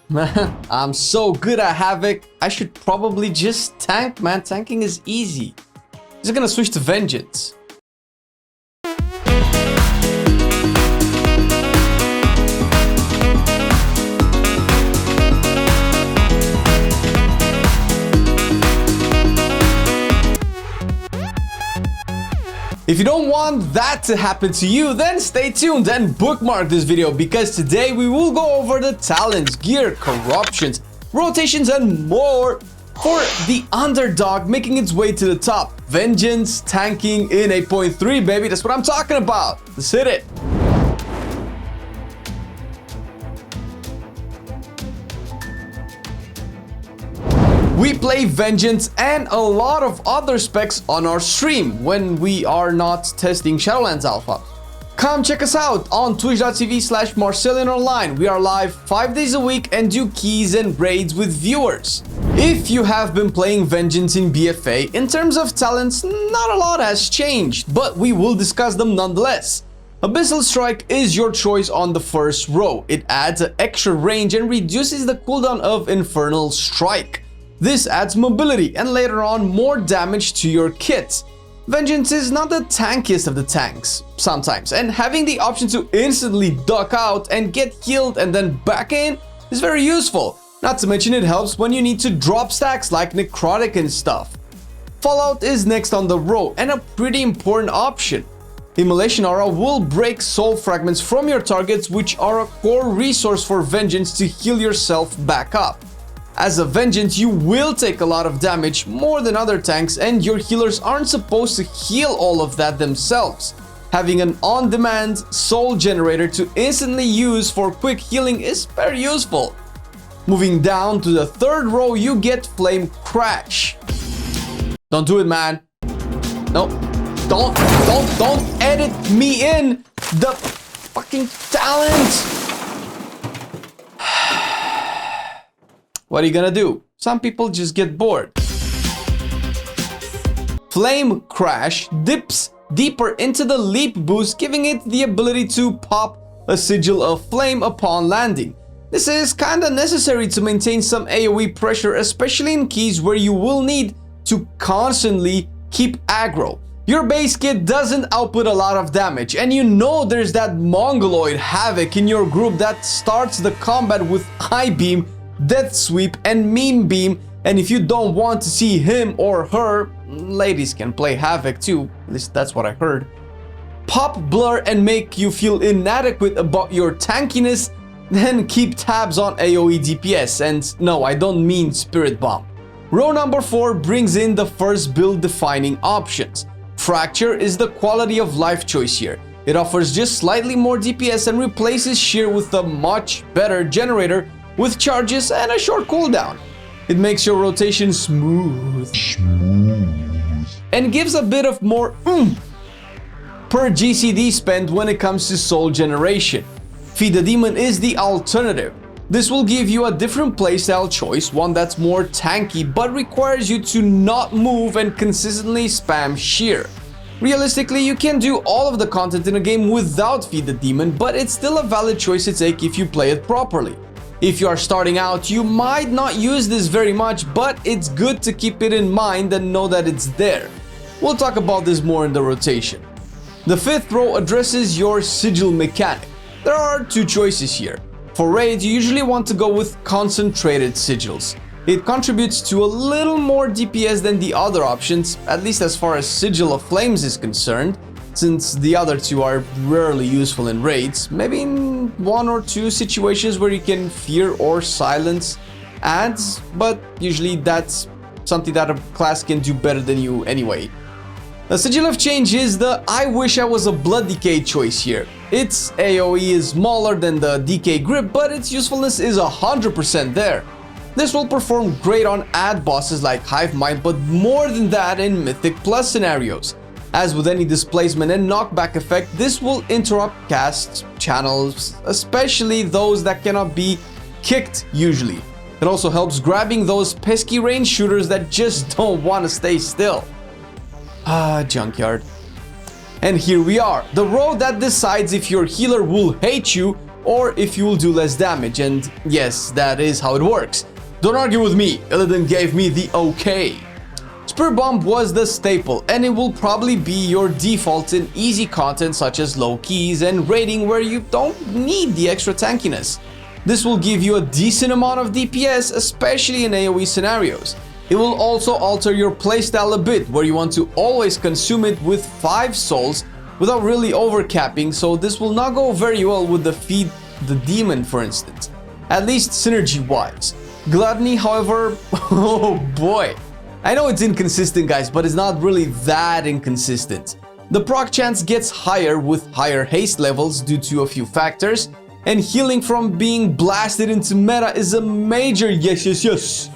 Man, I'm so good at Havoc. I should probably just tank, man. Tanking is easy. Just gonna switch to Vengeance. If you don't want that to happen to you, then stay tuned and bookmark this video, because today we will go over the talents, gear, corruptions, rotations, and more for the underdog making its way to the top. Vengeance tanking in 8.3, baby. That's what I'm talking about. Let's hit it. We play Vengeance and a lot of other specs on our stream when we are not testing Shadowlands Alpha. Come check us out on twitch.tv/MarcelianOnline. We are live 5 days a week and do keys and raids with viewers. If you have been playing Vengeance in BFA, in terms of talents, not a lot has changed, but we will discuss them nonetheless. Abyssal Strike is your choice on the first row. It adds an extra range and reduces the cooldown of Infernal Strike. This adds mobility and later on more damage to your kit. Vengeance is not the tankiest of the tanks sometimes, and having the option to instantly duck out and get healed and then back in is very useful. Not to mention it helps when you need to drop stacks like Necrotic and stuff. Fallout is next on the row and a pretty important option. Immolation Aura will break soul fragments from your targets, which are a core resource for Vengeance to heal yourself back up. As a Vengeance, you will take a lot of damage, more than other tanks, and your healers aren't supposed to heal all of that themselves. Having an on-demand soul generator to instantly use for quick healing is very useful. Moving down to the third row, you get Flame Crash. Don't do it, man. No, don't edit me in the fucking talent. What are you gonna do? Some people just get bored. Flame Crash dips deeper into the leap boost, giving it the ability to pop a sigil of flame upon landing. This is kinda necessary to maintain some AoE pressure, especially in keys where you will need to constantly keep aggro. Your base kit doesn't output a lot of damage, and you know there's that Mongoloid Havoc in your group that starts the combat with Eye Beam, Death Sweep, and Meme Beam, and if you don't want to see him or her, ladies can play Havoc too, at least that's what I heard. Pop Blur and make you feel inadequate about your tankiness, then keep tabs on AoE DPS, and no, I don't mean Spirit Bomb. Row number 4 brings in the first build defining options. Fracture is the quality of life choice here. It offers just slightly more DPS and replaces Shear with a much better generator with charges and a short cooldown. It makes your rotation smooth and gives a bit of more per GCD spend when it comes to soul generation. Feed the Demon is the alternative. This will give you a different playstyle choice, one that's more tanky but requires you to not move and consistently spam Shear. Realistically, you can do all of the content in a game without Feed the Demon, but it's still a valid choice to take if you play it properly. If you are starting out, you might not use this very much, but it's good to keep it in mind and know that it's there. We'll talk about this more in the rotation. The fifth row addresses your sigil mechanic. There are two choices here. For raid, you usually want to go with concentrated sigils. It contributes to a little more DPS than the other options, at least as far as Sigil of Flames is concerned, since the other two are rarely useful in raids, maybe in 1 or 2 situations where you can fear or silence ads, but usually that's something that a class can do better than you anyway. The Sigil of Change is the I wish I was a Blood Decay choice here. Its AoE is smaller than the Decay Grip, but its usefulness is 100% there. This will perform great on ad bosses like Hive Mind, but more than that in Mythic Plus scenarios. As with any displacement and knockback effect, this will interrupt cast channels, especially those that cannot be kicked usually. It also helps grabbing those pesky range shooters that just don't want to stay still. Junkyard. And here we are, the row that decides if your healer will hate you or if you will do less damage, and yes, that is how it works. Don't argue with me, Illidan gave me the okay. Spear Bomb was the staple, and it will probably be your default in easy content such as low keys and raiding where you don't need the extra tankiness. This will give you a decent amount of DPS, especially in AoE scenarios. It will also alter your playstyle a bit, where you want to always consume it with 5 souls without really overcapping, so this will not go very well with the Feed the Demon, for instance, at least synergy-wise. Gluttony, however, oh boy. I know it's inconsistent, guys, but it's not really that inconsistent. The proc chance gets higher with higher haste levels due to a few factors, and healing from being blasted into meta is a major yes.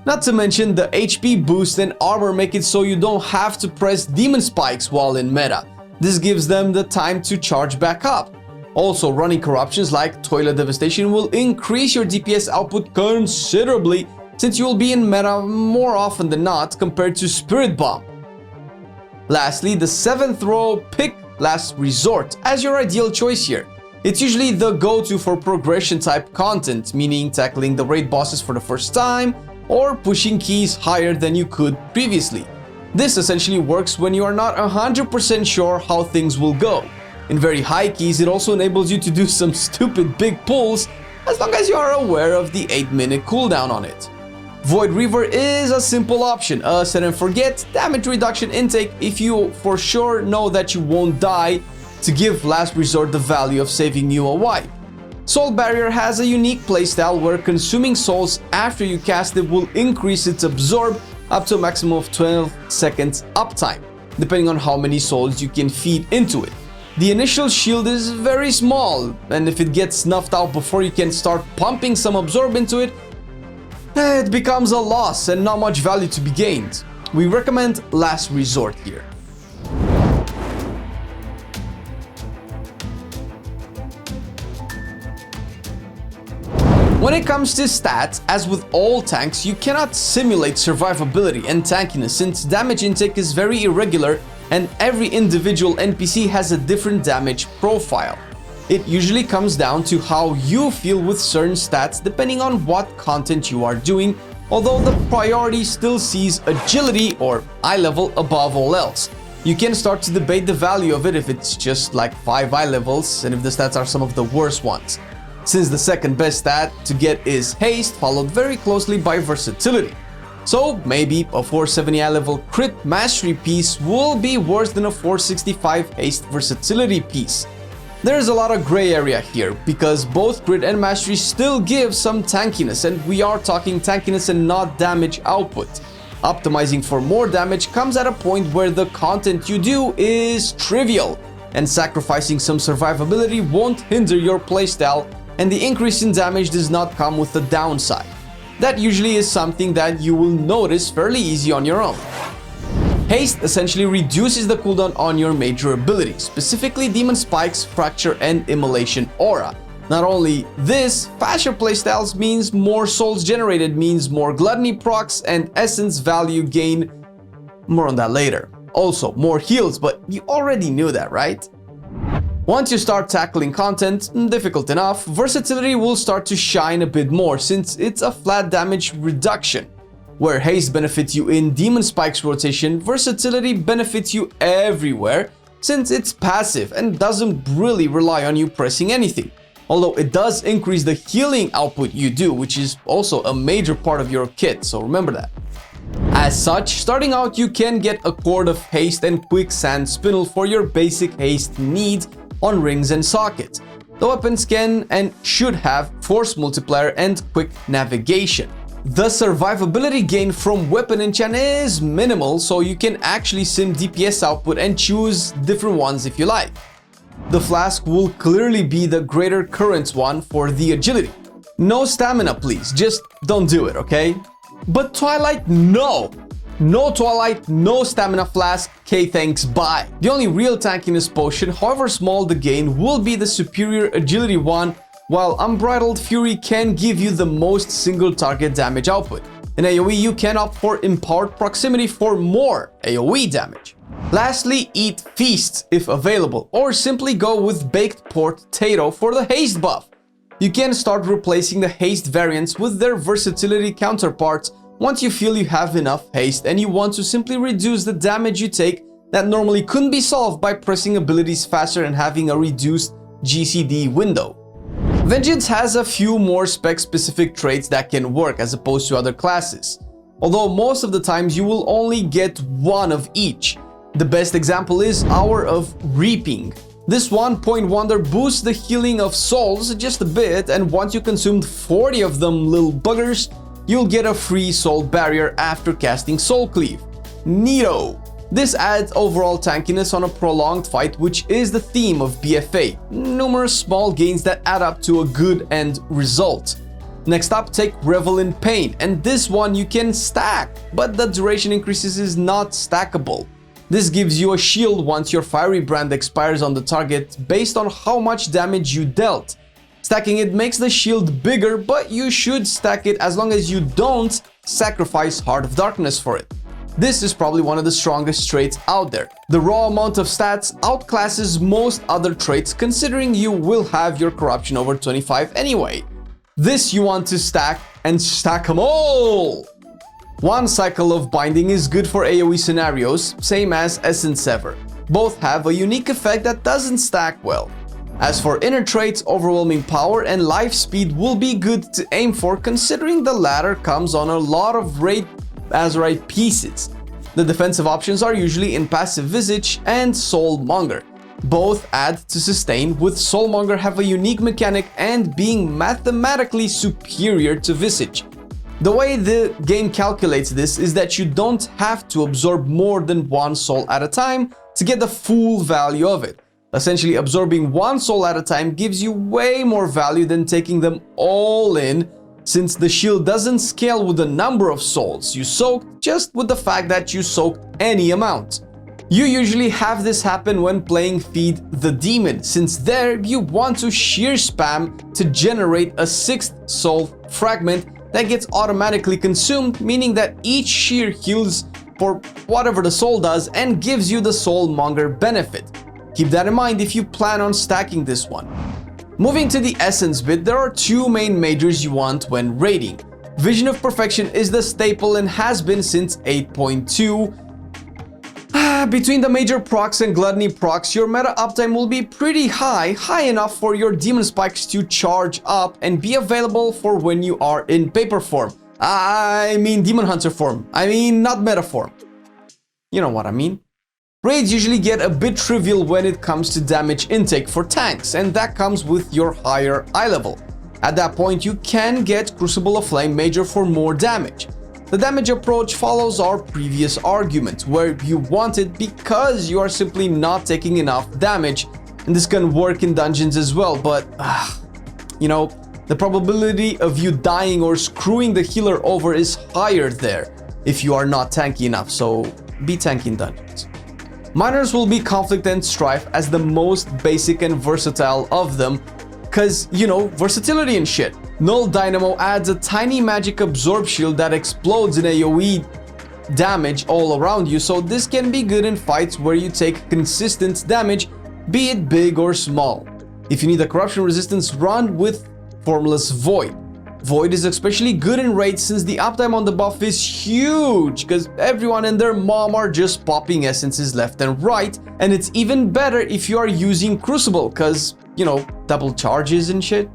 Not to mention the HP boost and armor make it so you don't have to press demon spikes while in meta. This gives them the time to charge back up. Also, running corruptions like Toilet Devastation will increase your DPS output considerably, since you will be in meta more often than not compared to Spirit Bomb. Lastly, the 7th row, pick Last Resort as your ideal choice here. It's usually the go-to for progression type content, meaning tackling the raid bosses for the first time or pushing keys higher than you could previously. This essentially works when you are not 100% sure how things will go. In very high keys, it also enables you to do some stupid big pulls as long as you are aware of the 8-minute cooldown on it. Void Reaver is a simple option, a set and forget damage reduction intake if you for sure know that you won't die, to give Last Resort the value of saving you a wipe. Soul Barrier has a unique playstyle where consuming souls after you cast it will increase its absorb up to a maximum of 12 seconds uptime, depending on how many souls you can feed into it. The initial shield is very small, and if it gets snuffed out before you can start pumping some absorb into it, it becomes a loss and not much value to be gained. We recommend Last Resort here. When it comes to stats, as with all tanks, you cannot simulate survivability and tankiness since damage intake is very irregular and every individual NPC has a different damage profile. It usually comes down to how you feel with certain stats depending on what content you are doing, although the priority still sees agility or eye level above all else. You can start to debate the value of it if it's just like 5 eye levels and if the stats are some of the worst ones, since the second best stat to get is haste, followed very closely by versatility. So maybe a 470 eye level crit mastery piece will be worse than a 465 haste versatility piece. There's a lot of gray area here because both crit and mastery still give some tankiness, and we are talking tankiness and not damage output. Optimizing for more damage comes at a point where the content you do is trivial, and sacrificing some survivability won't hinder your playstyle, and the increase in damage does not come with a downside. That usually is something that you will notice fairly easy on your own. Haste essentially reduces the cooldown on your major abilities, specifically Demon Spikes, Fracture, and Immolation Aura. Not only this, faster playstyles means more souls generated means more Gluttony procs and Essence value gain. More on that later. Also, more heals, but you already knew that, right? Once you start tackling content difficult enough, versatility will start to shine a bit more since it's a flat damage reduction. Where haste benefits you in Demon Spikes rotation, versatility benefits you everywhere since it's passive and doesn't really rely on you pressing anything. Although it does increase the healing output you do, which is also a major part of your kit, so remember that. As such, starting out you can get a Cord of Haste and Quicksand Spinel for your basic haste needs on rings and sockets. The weapons can and should have Force Multiplier and Quick Navigation. The survivability gain from weapon enchant is minimal, so you can actually sim DPS output and choose different ones if you like. The Flask will clearly be the greater currents one for the agility. No stamina please, just don't do it, okay? But Twilight, no! No Twilight, no Stamina Flask, okay thanks, bye. The only real tankiness potion, however small the gain, will be the superior agility one, while Unbridled Fury can give you the most single target damage output. In AoE you can opt for Empowered Proximity for more AoE damage. Lastly, eat Feasts if available, or simply go with Baked Potato for the haste buff. You can start replacing the haste variants with their versatility counterparts once you feel you have enough haste and you want to simply reduce the damage you take that normally couldn't be solved by pressing abilities faster and having a reduced GCD window. Vengeance has a few more spec-specific traits that can work as opposed to other classes, although most of the times you will only get one of each. The best example is Hour of Reaping. This 1-point wonder boosts the healing of souls just a bit, and once you consumed 40 of them little buggers, you'll get a free soul barrier after casting Soul Cleave. Neato! This adds overall tankiness on a prolonged fight, which is the theme of BFA. Numerous small gains that add up to a good end result. Next up, take Revel in Pain, and this one you can stack, but the duration increases is not stackable. This gives you a shield once your fiery brand expires on the target based on how much damage you dealt. Stacking it makes the shield bigger, but you should stack it as long as you don't sacrifice Heart of Darkness for it. This is probably one of the strongest traits out there. The raw amount of stats outclasses most other traits considering you will have your corruption over 25 anyway. This you want to stack and stack them all! One cycle of binding is good for AoE scenarios, same as Essence Sever. Both have a unique effect that doesn't stack well. As for inner traits, Overwhelming Power and Life Speed will be good to aim for considering the latter comes on a lot of raid Azurite pieces. The defensive options are usually in Passive Visage and Soulmonger. Both add to sustain, with Soulmonger have a unique mechanic and being mathematically superior to Visage. The way the game calculates this is that you don't have to absorb more than one soul at a time to get the full value of it. Essentially, absorbing one soul at a time gives you way more value than taking them all in, since the shield doesn't scale with the number of souls you soaked, just with the fact that you soaked any amount. You usually have this happen when playing Feed the Demon, since there you want to sheer spam to generate a 6th soul fragment that gets automatically consumed, meaning that each sheer heals for whatever the soul does and gives you the Soulmonger benefit. Keep that in mind if you plan on stacking this one. Moving to the essence bit, there are two main majors you want when raiding. Vision of Perfection is the staple and has been since 8.2. Between the major procs and gluttony procs, your meta uptime will be pretty high enough for your demon spikes to charge up and be available for when you are in paper form. I mean demon hunter form. I mean not meta form. You know what I mean. Raids usually get a bit trivial when it comes to damage intake for tanks, and that comes with your higher eye level. At that point, you can get Crucible of Flame Major for more damage. The damage approach follows our previous argument, where you want it because you are simply not taking enough damage, and this can work in dungeons as well, but you know, the probability of you dying or screwing the healer over is higher there if you are not tanky enough, so be tanky in dungeons. Miners will be Conflict and Strife as the most basic and versatile of them, cause, you know, versatility and shit. Null Dynamo adds a tiny magic absorb shield that explodes in AoE damage all around you, so this can be good in fights where you take consistent damage, be it big or small. If you need a corruption resistance, run with Formless Void. Void is especially good in raids since the uptime on the buff is huge, because everyone and their mom are just popping essences left and right, and it's even better if you are using Crucible, because, you know, double charges and shit.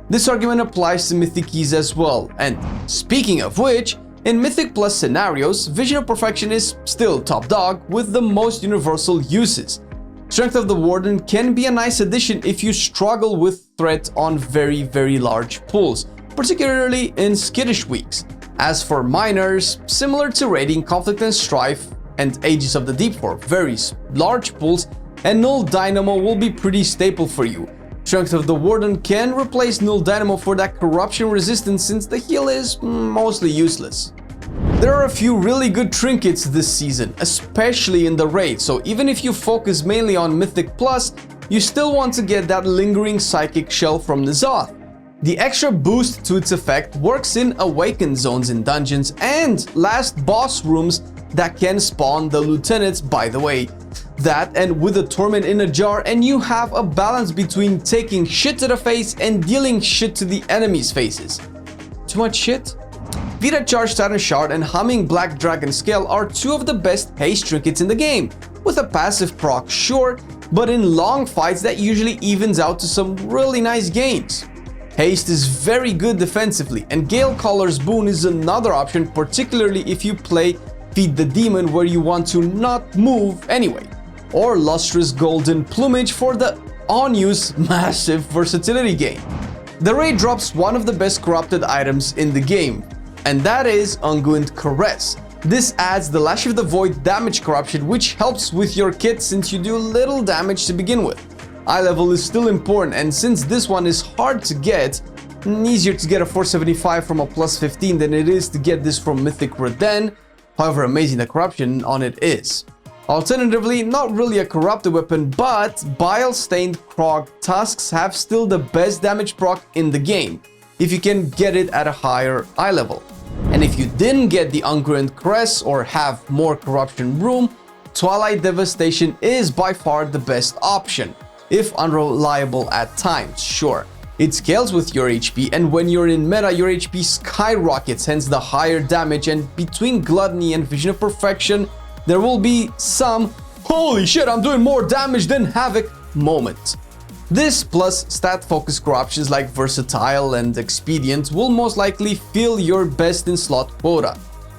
This argument applies to Mythic keys as well, and speaking of which, in Mythic Plus scenarios, Vision of Perfection is still top dog with the most universal uses. Strength of the Warden can be a nice addition if you struggle with threat on very large pools, particularly in skittish weeks. As for miners, similar to raiding, Conflict and Strife and Aegis of the Deep for very large pools, and Null Dynamo will be pretty staple for you. Strength of the Warden can replace Null Dynamo for that corruption resistance since the heal is mostly useless. There are a few really good trinkets this season, especially in the raid, so even if you focus mainly on Mythic Plus, you still want to get that lingering Psychic Shell from N'Zoth. The extra boost to its effect works in Awakened zones in dungeons and last boss rooms that can spawn the lieutenants. By the way, that and with a torment in a jar, and you have a balance between taking shit to the face and dealing shit to the enemy's faces. Too much shit? Vita Charge Titan Shard and Humming Black Dragon Scale are two of the best haste trinkets in the game, with a passive proc, sure, but in long fights that usually evens out to some really nice gains. Haste is very good defensively, and Gale Caller's Boon is another option, particularly if you play Feed the Demon where you want to not move anyway, or Lustrous Golden Plumage for the on-use massive versatility gain. The raid drops one of the best corrupted items in the game, and that is Unguent Caress. This adds the Lash of the Void damage corruption, which helps with your kit since you do little damage to begin with. Eye level is still important, and since this one is hard to get, easier to get a 475 from a plus 15 than it is to get this from Mythic Raden, however amazing the corruption on it is. Alternatively, not really a corrupted weapon, but Bile-Stained Krog Tusks have still the best damage proc in the game, if you can get it at a higher eye level. And if you didn't get the Unguent Caress or have more corruption room, Twilight Devastation is by far the best option, if unreliable at times, sure. It scales with your HP, and when you're in meta, your HP skyrockets, hence the higher damage, and between Gluttony and Vision of Perfection, there will be some "holy shit, I'm doing more damage than Havoc" moment. This plus stat-focused corruptions like Versatile and Expedient will most likely fill your best in slot quota.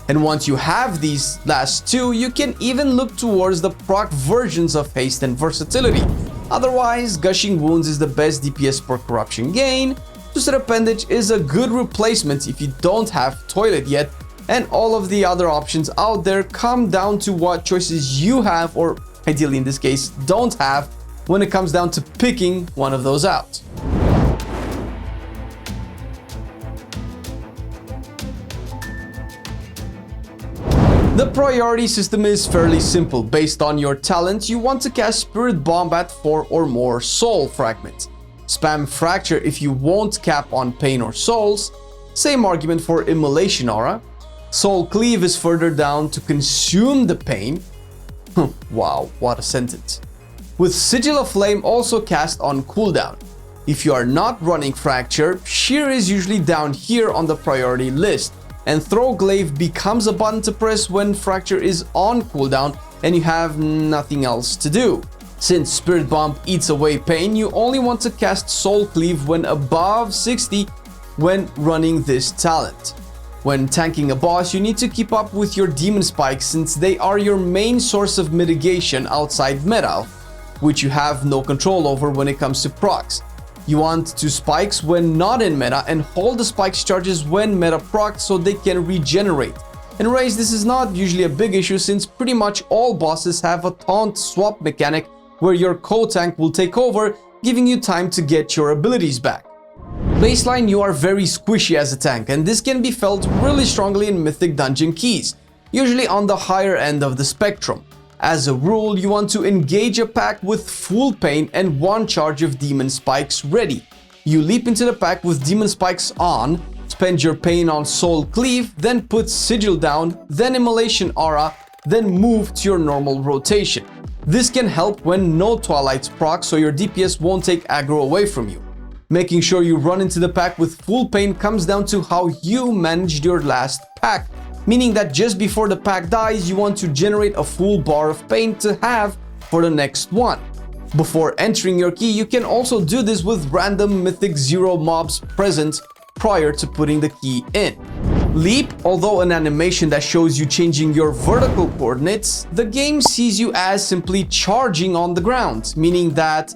And once you have these last two, you can even look towards the proc versions of Haste and Versatility. Otherwise, Gushing Wounds is the best DPS per corruption gain, Twisted Appendage is a good replacement if you don't have Toilet yet, and all of the other options out there come down to what choices you have, or ideally in this case, don't have, when it comes down to picking one of those out. The priority system is fairly simple. Based on your talent, you want to cast Spirit Bomb at 4 or more Soul Fragments. Spam Fracture if you won't cap on Pain or Souls. Same argument for Immolation Aura. Soul Cleave is further down to consume the pain. Wow, what a sentence. With Sigil of Flame also cast on cooldown. If you are not running Fracture, Shear is usually down here on the priority list, and Throw Glaive becomes a button to press when Fracture is on cooldown and you have nothing else to do. Since Spirit Bomb eats away pain, you only want to cast Soul Cleave when above 60 when running this talent. When tanking a boss, you need to keep up with your Demon Spikes since they are your main source of mitigation outside meta, which you have no control over when it comes to procs. You want to spikes when not in meta and hold the spikes charges when meta proc so they can regenerate. In Raze, this is not usually a big issue since pretty much all bosses have a taunt swap mechanic where your co-tank will take over, giving you time to get your abilities back. Baseline, you are very squishy as a tank, and this can be felt really strongly in Mythic Dungeon keys, usually on the higher end of the spectrum. As a rule, you want to engage a pack with full pain and one charge of Demon Spikes ready. You leap into the pack with Demon Spikes on, spend your pain on Soul Cleave, then put Sigil down, then Immolation Aura, then move to your normal rotation. This can help when no Twilights proc so your DPS won't take aggro away from you. Making sure you run into the pack with full pain comes down to how you managed your last pack, meaning that just before the pack dies, you want to generate a full bar of pain to have for the next one. Before entering your key, you can also do this with random Mythic Zero mobs present prior to putting the key in. Leap, although an animation that shows you changing your vertical coordinates, the game sees you as simply charging on the ground, meaning that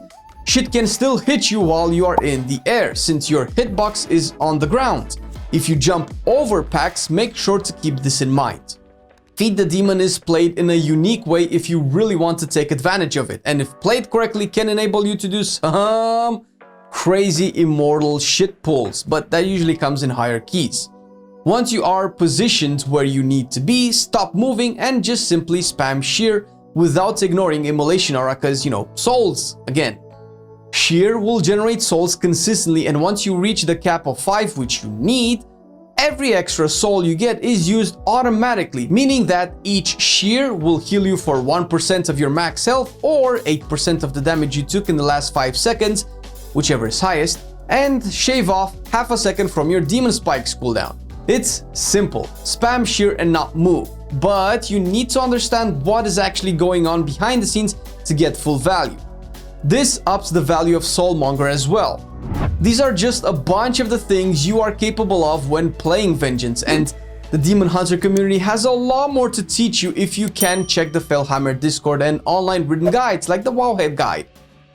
shit can still hit you while you are in the air, since your hitbox is on the ground. If you jump over packs, make sure to keep this in mind. Feed the Demon is played in a unique way if you really want to take advantage of it, and if played correctly can enable you to do some crazy immortal shit pulls, but that usually comes in higher keys. Once you are positioned where you need to be, stop moving and just simply spam Shear without ignoring Immolation Aura, cause souls again. Shear will generate souls consistently, and once you reach the cap of 5, which you need, every extra soul you get is used automatically, meaning that each shear will heal you for 1% of your max health or 8% of the damage you took in the last 5 seconds, whichever is highest, and shave off half a second from your demon spikes cooldown. It's simple, spam shear and not move, but you need to understand what is actually going on behind the scenes to get full value. This ups the value of Soulmonger as well. These are just a bunch of the things you are capable of when playing Vengeance, and the Demon Hunter community has a lot more to teach you if you can check the Felhammer Discord and online written guides like the Wowhead guide.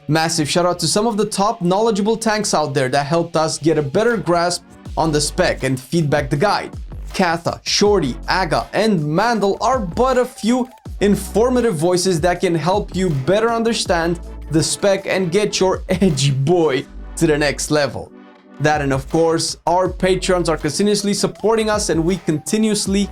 Massive shout out to some of the top knowledgeable tanks out there that helped us get a better grasp on the spec and feedback the guide. Katha, Shorty, Aga, and Mandel are but a few informative voices that can help you better understand the spec and get your edgy boy to the next level. That, and of course, our patrons are continuously supporting us and we continuously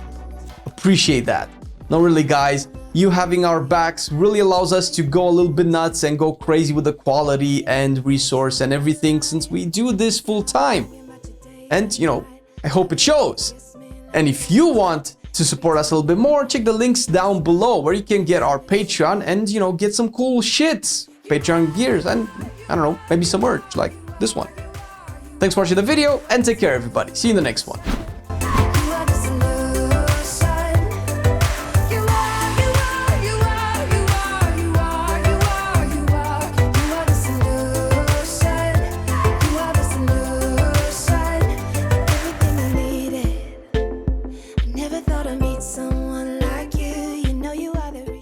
appreciate that. No, really guys, you having our backs really allows us to go a little bit nuts and go crazy with the quality and resource and everything, since we do this full time. And you know, I hope it shows. And if you want to support us a little bit more, check the links down below where you can get our Patreon and, you know, get some cool shits, Patreon gears, and I don't know, maybe some merch like this one. Thanks for watching the video and take care everybody. See you in the next one.